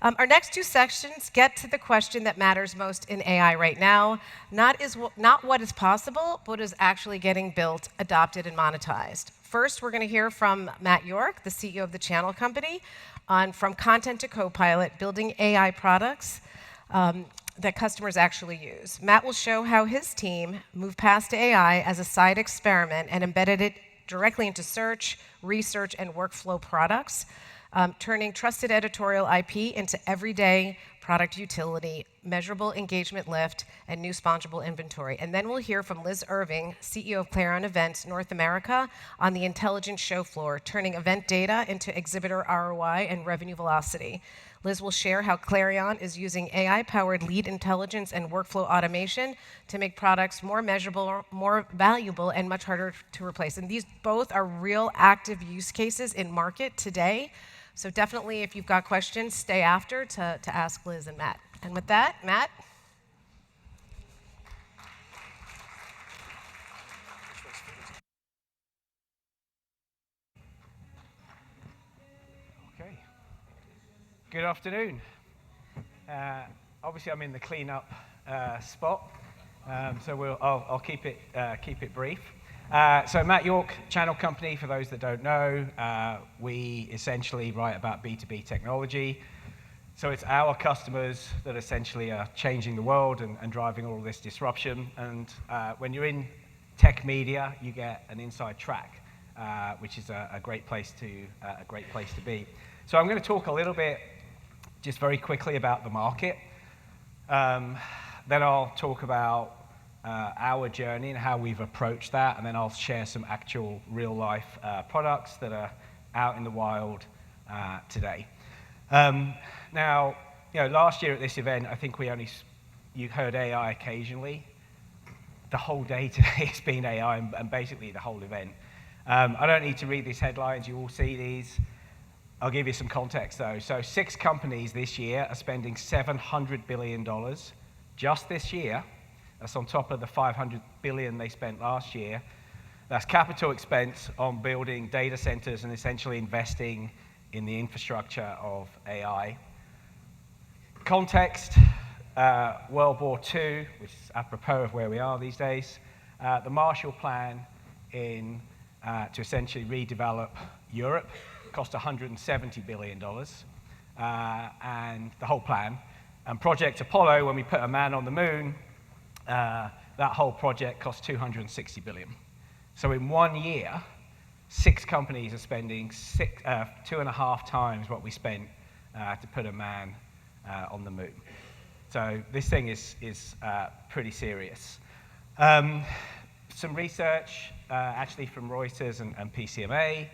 Our next two sections get to the question that matters most in AI right now, not what is possible, but what is actually getting built, adopted, and monetized. First, we're going to hear from Matt Yorke, the CEO of the channel company, on from content to Copilot, building AI products that customers actually use. Matt will show how his team moved past AI as a side experiment and embedded it directly into search, research, and workflow products, turning trusted editorial IP into everyday product utility, measurable engagement lift, and new spongeable inventory. And then we'll hear from Liz Irving, CEO of Clarion Events North America, on the intelligent show floor, turning event data into exhibitor ROI and revenue velocity. Liz will share how Clarion is using AI-powered lead intelligence and workflow automation to make products more measurable, more valuable, and much harder to replace. And these both are real active use cases in market today. So definitely, if you've got questions, stay after to ask Liz and Matt. And with that, Matt. Okay. Good afternoon. Obviously, I'm in the cleanup spot, so I'll keep it brief. So Matt Yorke, channel company, for those that don't know, we essentially write about B2B technology. So it's our customers that essentially are changing the world and driving all of this disruption. And when you're in tech media, you get an inside track, which is a great place to be. So I'm going to talk a little bit, just very quickly, about the market. Then I'll talk about our journey and how we've approached that, and then I'll share some actual real-life products that are out in the wild today. Now, last year at this event, I think you heard AI occasionally. The whole day today has been AI, and basically the whole event. I don't need to read these headlines. You all see these. I'll give you some context, though. So 6 companies this year are spending $700 billion just this year. That's on top of the $500 billion they spent last year. That's capital expense on building data centers and essentially investing in the infrastructure of AI. Context, World War II, which is apropos of where we are these days. The Marshall Plan to essentially redevelop Europe cost $170 billion, and the whole plan. And Project Apollo, when we put a man on the moon, that whole project cost $260 billion. So in 1 year, 6 companies are spending 2.5 times what we spent to put a man on the moon. So this thing is pretty serious. Some research, actually from Reuters and PCMA.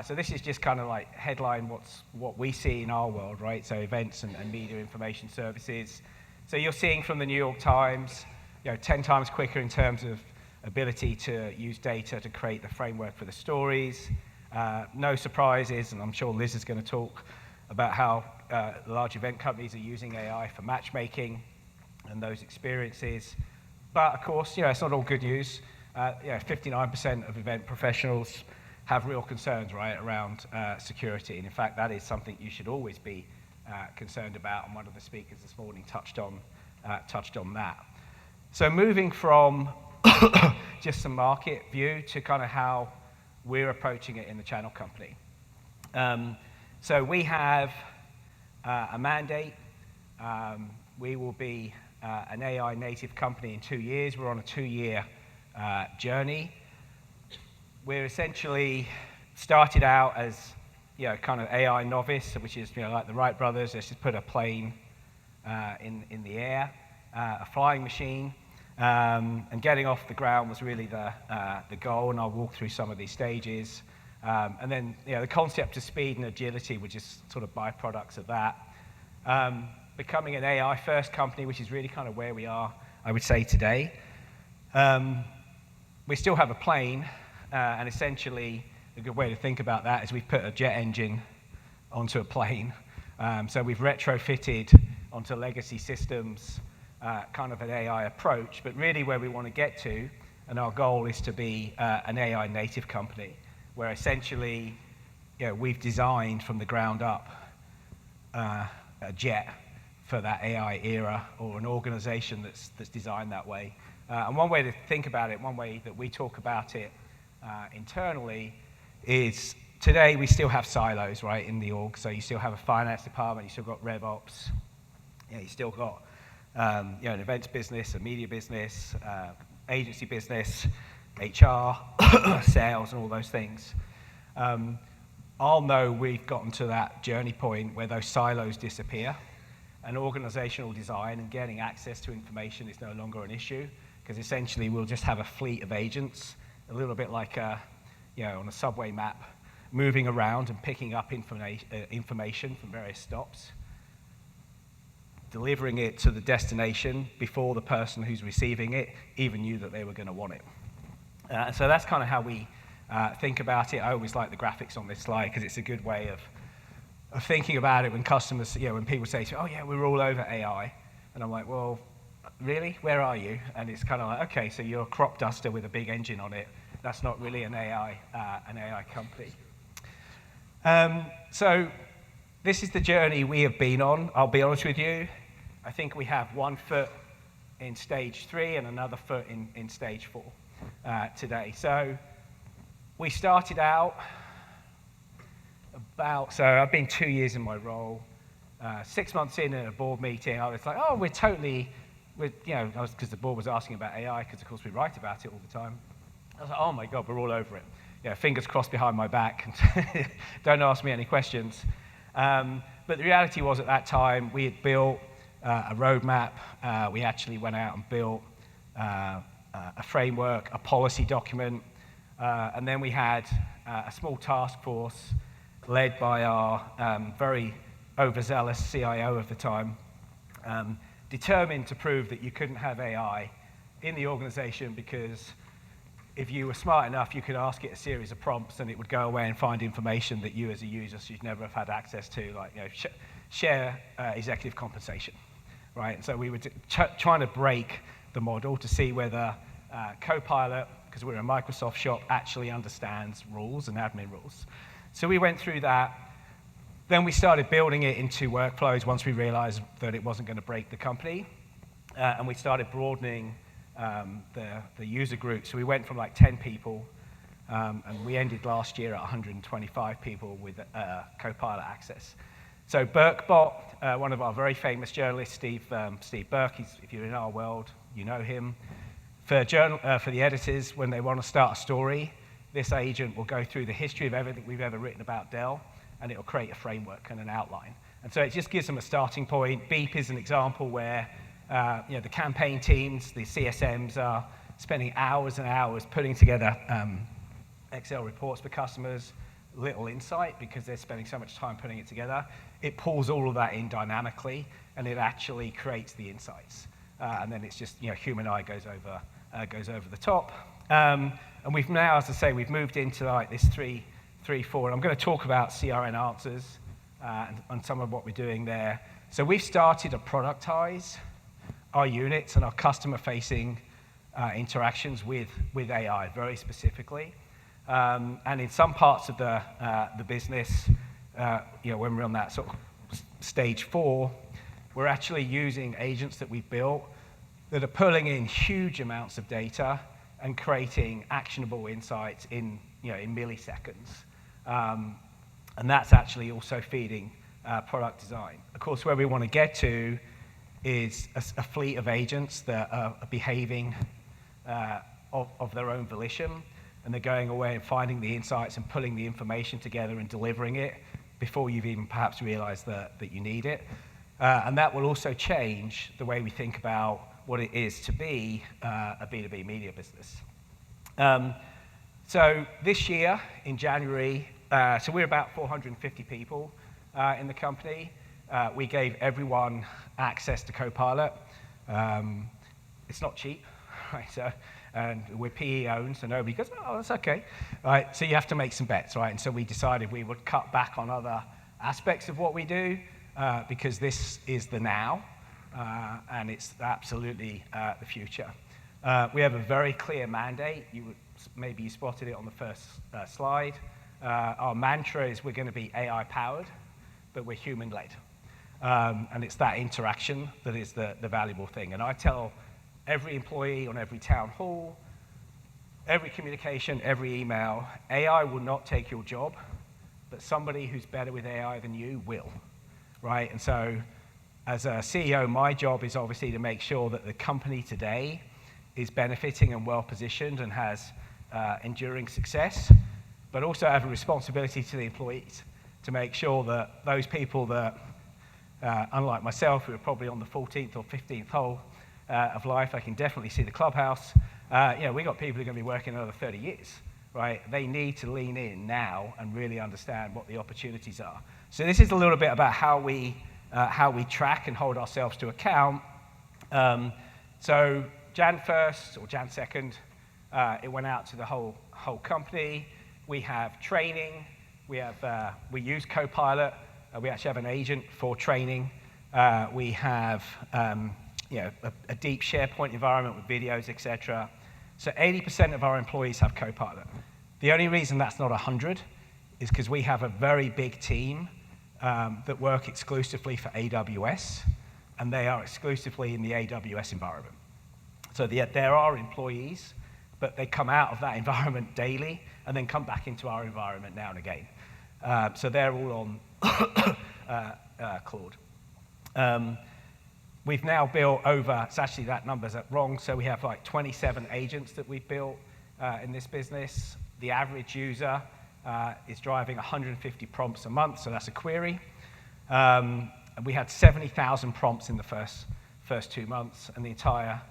So this is just kind of like headline what we see in our world, right? So events and media information services. So you're seeing from the New York Times, 10 times quicker in terms of ability to use data to create the framework for the stories. No surprises, and I'm sure Liz is going to talk about how large event companies are using AI for matchmaking and those experiences. But of course, it's not all good news. 59% of event professionals have real concerns, right, around security. And in fact, that is something you should always be concerned about. And one of the speakers this morning touched on that. So moving from just some market view to kind of how we're approaching it in the channel company. So we have a mandate. We will be an AI native company in 2 years. We're on a 2-year journey. We're essentially started out as kind of AI novice, which is like the Wright brothers. Let's just put a plane in the air, a flying machine, and getting off the ground was really the goal. And I'll walk through some of these stages. And then the concept of speed and agility were just sort of byproducts of that. Becoming an AI first company, which is really kind of where we are, I would say, today. We still have a plane. And essentially, a good way to think about that is we've put a jet engine onto a plane. So we've retrofitted onto legacy systems kind of an AI approach. But really where we want to get to, and our goal is to be an AI native company, where essentially we've designed from the ground up jet for that AI era, or an organization that's designed that way. And one way to think about it, one way that we talk about it internally, is today we still have silos, right, in the org. So you still have a finance department, you still got RevOps, you still got an events business, a media business, agency business, HR, sales, and all those things. I'll know we've gotten to that journey point where those silos disappear, and organizational design and getting access to information is no longer an issue, because essentially we'll just have a fleet of agents, a little bit like on a subway map, moving around and picking up information from various stops, delivering it to the destination before the person who's receiving it even knew that they were going to want it. So that's kind of how we think about it. I always like the graphics on this slide because it's a good way of thinking about it when customers, when people say to me, oh yeah, we're all over AI. And I'm like, well, really? Where are you? And it's kind of like, okay, so you're a crop duster with a big engine on it. That's not really an AI company. So this is the journey we have been on. I'll be honest with you. I think we have one foot in stage 3 and another foot in stage 4 today. So we started out so I've been 2 years in my role. 6 months in at a board meeting, I was like, oh, because the board was asking about AI, because of course we write about it all the time. I was like, oh my God, we're all over it. Fingers crossed behind my back, and don't ask me any questions. But the reality was at that time, we had built a roadmap. We actually went out and built a framework, a policy document, and then we had a small task force led by our very overzealous CIO of the time, determined to prove that you couldn't have AI in the organization, because if you were smart enough, you could ask it a series of prompts and it would go away and find information that you as a user should never have had access to, like share executive compensation, right? And so we were trying to break the model to see whether Copilot, because we're a Microsoft shop, actually understands rules and admin rules. So we went through that. Then we started building it into workflows once we realized that it wasn't going to break the company. And we started broadening the user group. So we went from like 10 people, and we ended last year at 125 people with Copilot access. So BurkeBot, one of our very famous journalists, Steve Burke, if you're in our world, you know him. For the editors, when they want to start a story, this agent will go through the history of everything we've ever written about Dell, and it'll create a framework and an outline. And so it just gives them a starting point. Beep is an example where the campaign teams, the CSMs, are spending hours and hours putting together Excel reports for customers, little insight because they're spending so much time putting it together. It pulls all of that in dynamically, and it actually creates the insights. And then it's just, human eye goes over the top. And we've now, as I say, we've moved into like this 3, 4, and I'm going to talk about CRN answers and some of what we're doing there. So we've started to productize our units and our customer-facing interactions with AI very specifically. And in some parts of the business, when we're on that sort of stage 4, we're actually using agents that we've built that are pulling in huge amounts of data and creating actionable insights in milliseconds. And that's actually also feeding product design. Of course, where we want to get to is a fleet of agents that are behaving of their own volition, and they're going away and finding the insights and pulling the information together and delivering it before you've even perhaps realized that you need it. And that will also change the way we think about what it is to be a B2B media business. So this year, in January, so we're about 450 people in the company. We gave everyone access to Copilot. It's not cheap, right? So, and we're PE owned, so nobody goes, oh, that's okay. Right, so you have to make some bets, right? And so we decided we would cut back on other aspects of what we do because this is the now, and it's absolutely the future. We have a very clear mandate. Maybe you spotted it on the first slide. Our mantra is we're going to be AI-powered, but we're human-led. And it's that interaction that is the valuable thing. And I tell every employee on every town hall, every communication, every email, AI will not take your job, but somebody who's better with AI than you will, right? And so as a CEO, my job is obviously to make sure that the company today is benefiting and well-positioned and has enduring success, but also have a responsibility to the employees to make sure that those people that, unlike myself, who are probably on the 14th or 15th hole of life, I can definitely see the clubhouse. We got people who are going to be working another 30 years, right? They need to lean in now and really understand what the opportunities are. So this is a little bit about how we track and hold ourselves to account. So Jan 1st or Jan 2nd, it went out to the whole company. We have training. We use Copilot. We actually have an agent for training. We have a deep SharePoint environment with videos, etc. So 80% of our employees have Copilot. The only reason that's not 100 is because we have a very big team that work exclusively for AWS, and they are exclusively in the AWS environment. So there are employees, but they come out of that environment daily and then come back into our environment now and again. So they're all on Claude. We've now built over, it's actually that number's wrong, so we have like 27 agents that we've built in this business. The average user is driving 150 prompts a month, so that's a query. And we had 70,000 prompts in the first 2 months, and the entire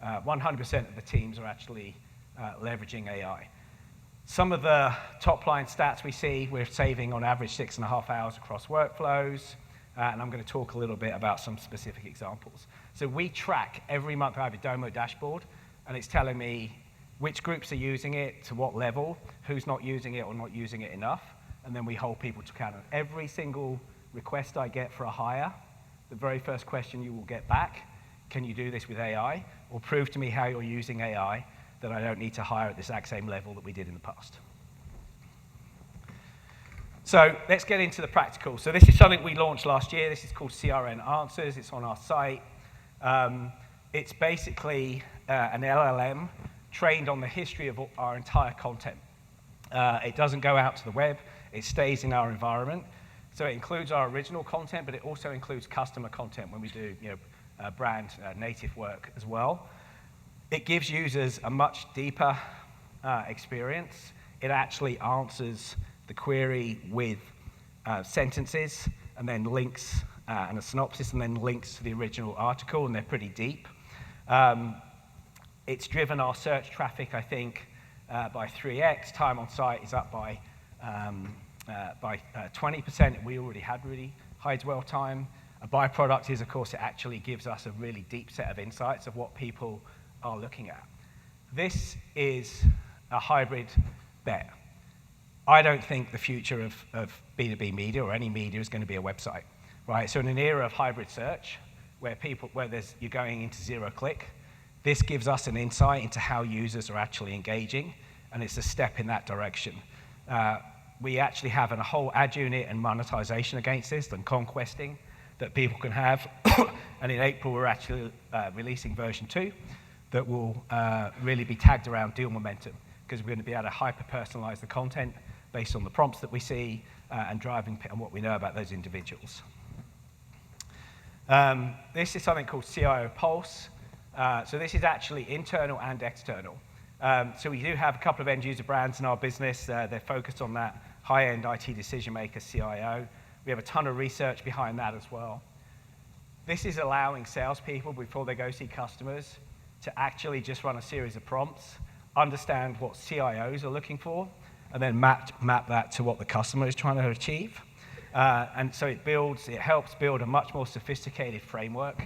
100% of the teams are actually leveraging AI. Some of the top-line stats we see, we're saving on average 6.5 hours across workflows, and I'm going to talk a little bit about some specific examples. So we track every month. I have a Domo dashboard, and it's telling me which groups are using it, to what level, who's not using it or not using it enough, and then we hold people to account. Every single request I get for a hire, the very first question you will get back, can you do this with AI? Or prove to me how you're using AI that I don't need to hire at the exact same level that we did in the past. So let's get into the practical. So this is something we launched last year. This is called CRN Answers. It's on our site. It's basically an LLM trained on the history of our entire content. It doesn't go out to the web. It stays in our environment. So it includes our original content, but it also includes customer content when we do brand native work as well. It gives users a much deeper experience. It actually answers the query with sentences and then links and a synopsis and then links to the original article, and they're pretty deep. It's driven our search traffic, I think, by 3x. Time on site is up by 20%. We already had really high dwell time. A byproduct is, of course, it actually gives us a really deep set of insights of what people are looking at. This is a hybrid bet. I don't think the future of B2B media or any media is going to be a website, right? So in an era of hybrid search, where you're going into zero-click, this gives us an insight into how users are actually engaging, and it's a step in that direction. We actually have a whole ad unit and monetization against this and conquesting that people can have. And in April, we're actually releasing version 2 that will really be tagged around deal momentum, because we're going to be able to hyper-personalize the content based on the prompts that we see and driving and what we know about those individuals. This is something called CIO Pulse. So this is actually internal and external. So we do have a couple of end-user brands in our business. They're focused on that high-end IT decision maker, CIO. We have a ton of research behind that as well. This is allowing salespeople, before they go see customers, to actually just run a series of prompts, understand what CIOs are looking for, and then map that to what the customer is trying to achieve. And so it helps build a much more sophisticated framework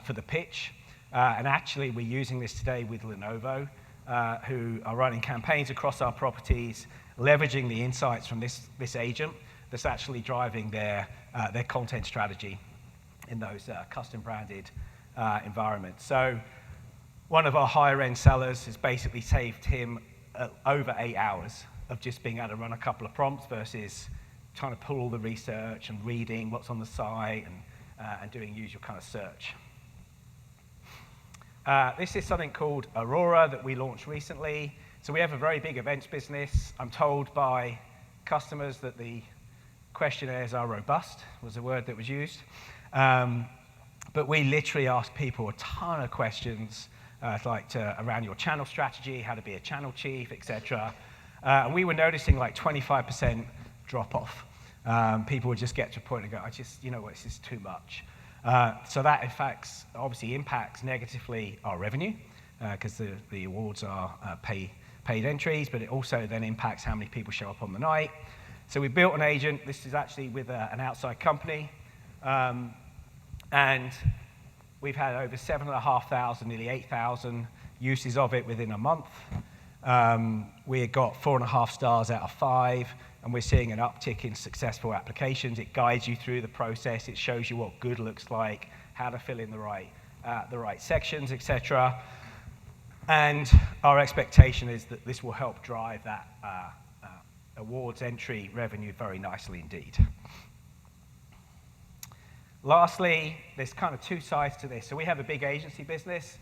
for the pitch. And actually, we're using this today with Lenovo, who are running campaigns across our properties, leveraging the insights from this agent that's actually driving their content strategy in those custom-branded environments. So one of our higher-end sellers has basically saved him over 8 hours of just being able to run a couple of prompts versus trying to pull all the research and reading what's on the site and and doing usual kind of search. This is something called Aurora that we launched recently. So we have a very big events business. I'm told by customers that the questionnaires are robust, was the word that was used. But we literally ask people a ton of questions, around your channel strategy, how to be a channel chief, etc. And we were noticing like 25% drop off. People would just get to a point and go, this is too much. So that, in fact, obviously impacts negatively our revenue, because the awards are paid entries, but it also then impacts how many people show up on the night. So we built an agent. This is actually with an outside company. And we've had over 7,500, nearly 8,000 uses of it within a month. We got 4.5 stars out of 5. And we're seeing an uptick in successful applications. It guides you through the process. It shows you what good looks like, how to fill in the right sections, etc. And our expectation is that this will help drive that awards entry revenue very nicely indeed. Lastly, there's kind of two sides to this. So we have a big agency business.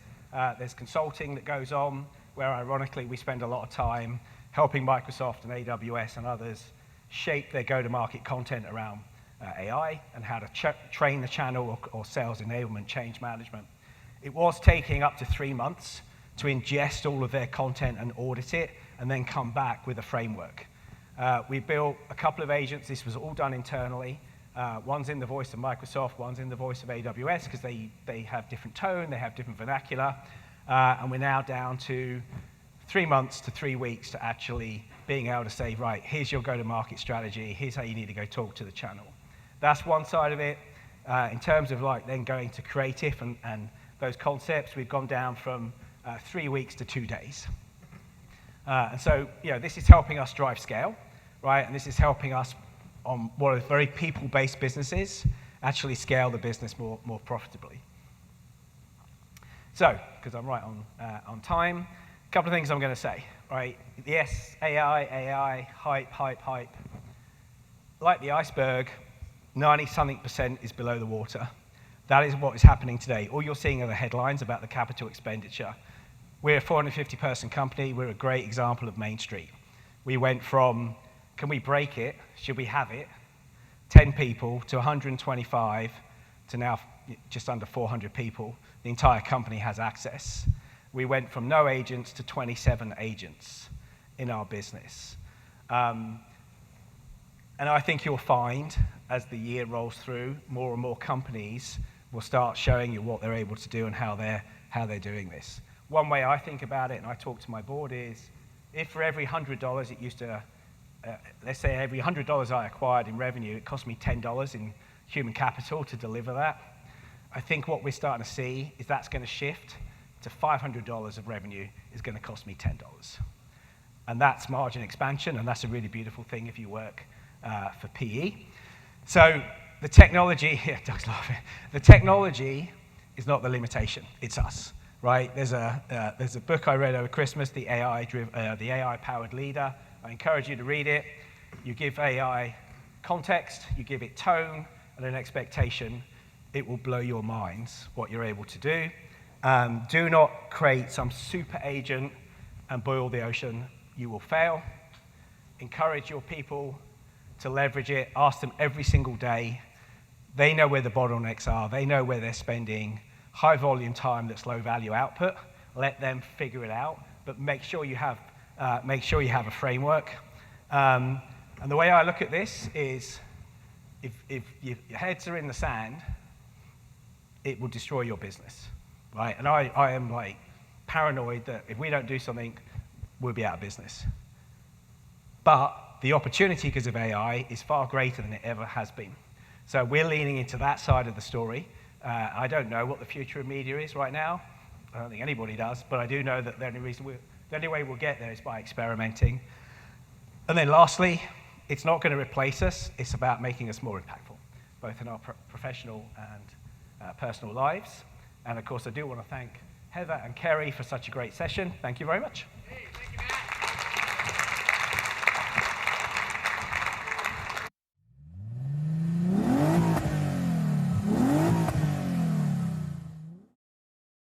There's consulting that goes on, where ironically we spend a lot of time helping Microsoft and AWS and others shape their go-to-market content around AI and how to train the channel or sales enablement, change management. It was taking up to 3 months to ingest all of their content and audit it, and then come back with a framework. We built a couple of agents. This was all done internally. One's in the voice of Microsoft, one's in the voice of AWS, because they have different tone, they have different vernacular, and we're now down to 3 months to 3 weeks to actually being able to say, right, here's your go-to-market strategy, here's how you need to go talk to the channel. That's one side of it. In terms of then going to creative and those concepts, we've gone down from 3 weeks to 2 days. And so, this is helping us drive scale, right? And this is helping us on what are very people-based businesses actually scale the business more profitably. So, because I'm right on time, a couple of things I'm going to say, right? Yes, AI, hype. Like the iceberg, 90-something% is below the water. That is what is happening today. All you're seeing are the headlines about the capital expenditure. We're a 450-person company. We're a great example of Main Street. We went from, can we break it? Should we have it? 10 people to 125 to now just under 400 people. The entire company has access. We went from no agents to 27 agents in our business. And I think you'll find, as the year rolls through, more and more companies will start showing you what they're able to do and how they're doing this. One way I think about it, and I talk to my board, is if for every $100 it used to, let's say every $100 I acquired in revenue, it cost me $10 in human capital to deliver that. I think what we're starting to see is that's going to shift to $500 of revenue is going to cost me $10. And that's margin expansion, and that's a really beautiful thing if you work for PE. So the technology, Doug's laughing. The technology is not the limitation, it's us, right? There's a book I read over Christmas, the AI-powered leader. I encourage you to read it. You give AI context, you give it tone and an expectation, it will blow your minds what you're able to do. Do not create some super agent and boil the ocean. You will fail. Encourage your people to leverage it. Ask them every single day. They know where the bottlenecks are. They know where they're spending high volume time that's low value output. Let them figure it out, but make sure you have a framework. And the way I look at this is, if your heads are in the sand, it will destroy your business, right? And I am like paranoid that if we don't do something, we'll be out of business. But the opportunity because of AI is far greater than it ever has been. So we're leaning into that side of the story. I don't know what the future of media is right now. I don't think anybody does, but I do know that the only way we'll get there is by experimenting. And then lastly, it's not going to replace us. It's about making us more impactful, both in our professional and personal lives. And of course, I do want to thank Heather and Kerry for such a great session. Thank you very much. Hey, thank you, man.